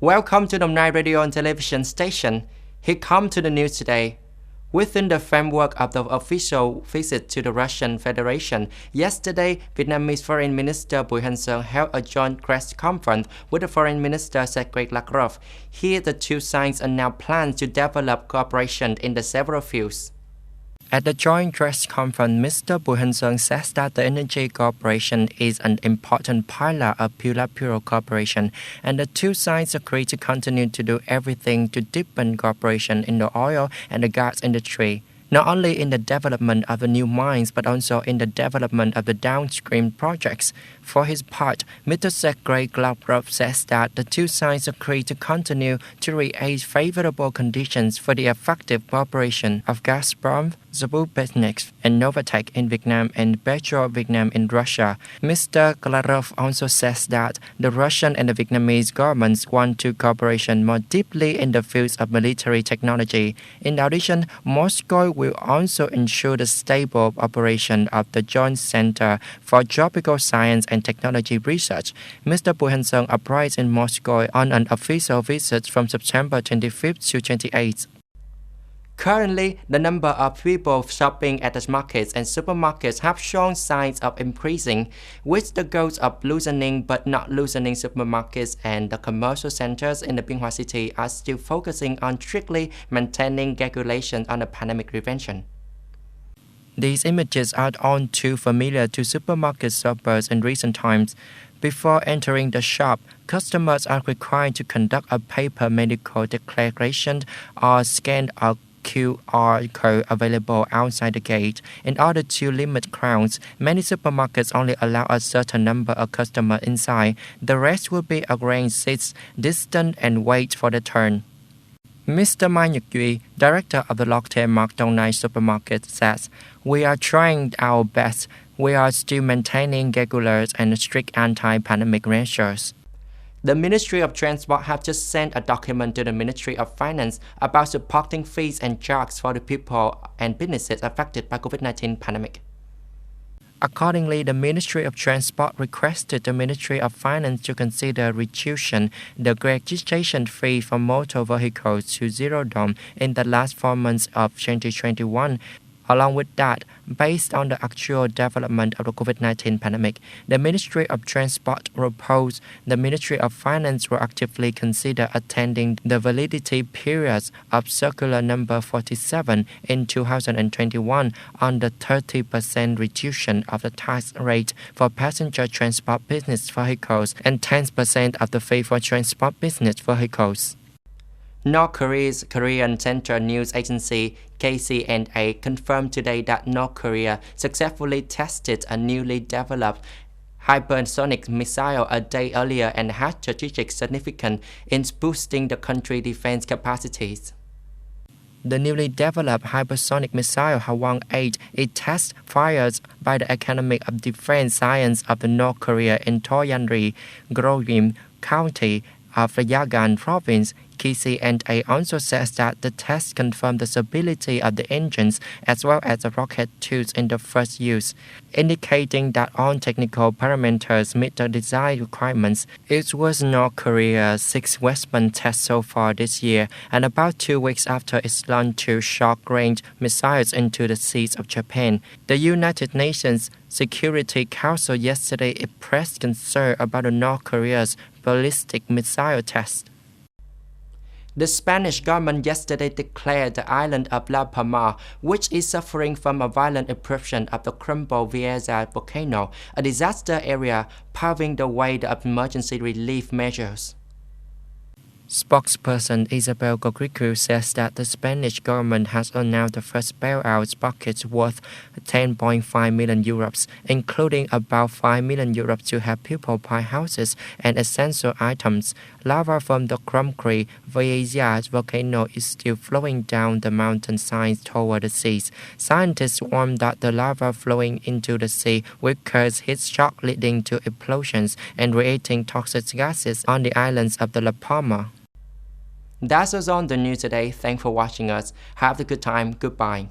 Welcome to the Night Radio and Television Station. Here come to the news today. Within the framework of the official visit to the Russian Federation, yesterday, Vietnamese Foreign Minister Bùi Hành Sơn held a joint press conference with the Foreign Minister Sergei Lavrov. Here, the two sides announced plans to develop cooperation in the several fields. At the joint press conference, Mr. Bùi Hành Sơn says that the energy cooperation is an important pillar of bilateral cooperation, and the two sides agree to continue to do everything to deepen cooperation in the oil and the gas industry, not only in the development of the new mines, but also in the development of the downstream projects. For his part, Mr. Sergei Lavrov says that the two sides agree to continue to create favorable conditions for the effective cooperation of Gazprom, Zabubetneft, and Novatek in Vietnam and Petro Vietnam in Russia. Mr. Lavrov also says that the Russian and the Vietnamese governments want to cooperation more deeply in the fields of military technology. In addition, Moscow will also ensure the stable operation of the Joint Center for Tropical Science and Technology Research. Mr. Bùi Hành Sơn arrived in Moscow on an official visit from September 25th to 28th. Currently, the number of people shopping at the markets and supermarkets have shown signs of increasing, with the goals of loosening but not loosening supermarkets and the commercial centers in the Bien Hoa City are still focusing on strictly maintaining regulations on the pandemic prevention. These images are all too familiar to supermarket shoppers in recent times. Before entering the shop, customers are required to conduct a paper medical declaration or scan a QR code available outside the gate. In order to limit crowds, many supermarkets only allow a certain number of customers inside. The rest will be arranged seats distant and wait for their turn. Mr. Mai Nhật Duy, director of the Lotte McDonald's supermarket, says, "We are trying our best. We are still maintaining regular and strict anti-pandemic measures." The Ministry of Transport have just sent a document to the Ministry of Finance about supporting fees and charges for the people and businesses affected by COVID-19 pandemic. Accordingly, the Ministry of Transport requested the Ministry of Finance to consider reducing the registration fee for motor vehicles to $0 in the last 4 months of 2021. Along with that, based on the actual development of the COVID-19 pandemic, the Ministry of Transport proposed the Ministry of Finance will actively consider attending the validity periods of Circular Number 47 in 2021 on the 30% reduction of the tax rate for passenger transport business vehicles and 10% of the fee for transport business vehicles. North Korea's Korean Central News Agency KCNA confirmed today that North Korea successfully tested a newly developed hypersonic missile a day earlier and had strategic significance in boosting the country's defense capacities. The newly developed hypersonic missile Hwang-8 is test fired by the Academy of Defense Science of the North Korea in Toyonri, Gyeonggi County of the Yagan province. KCNA also says that the test confirmed the stability of the engines as well as the rocket tubes in the first use, indicating that all technical parameters meet the design requirements. It was North Korea's sixth weapon test so far this year, and about 2 weeks after its launch 2 short-range missiles into the seas of Japan. The United Nations Security Council yesterday expressed concern about the North Korea's ballistic missile test. The Spanish government yesterday declared the island of La Palma, which is suffering from a violent eruption of the crumbled Vieja volcano, a disaster area, paving the way of emergency relief measures. Spokesperson Isabel Godrigo says that the Spanish government has announced the first bailout package worth 10.5 million euros, including about 5 million euros to help people buy houses and essential items. Lava from the crumbled Vieja volcano is still flowing down the mountainside toward the seas. Scientists warn that the lava flowing into the sea will cause heat shock leading to explosions and creating toxic gases on the islands of the La Palma. That's all on the news today. Thanks for watching us. Have a good time. Goodbye.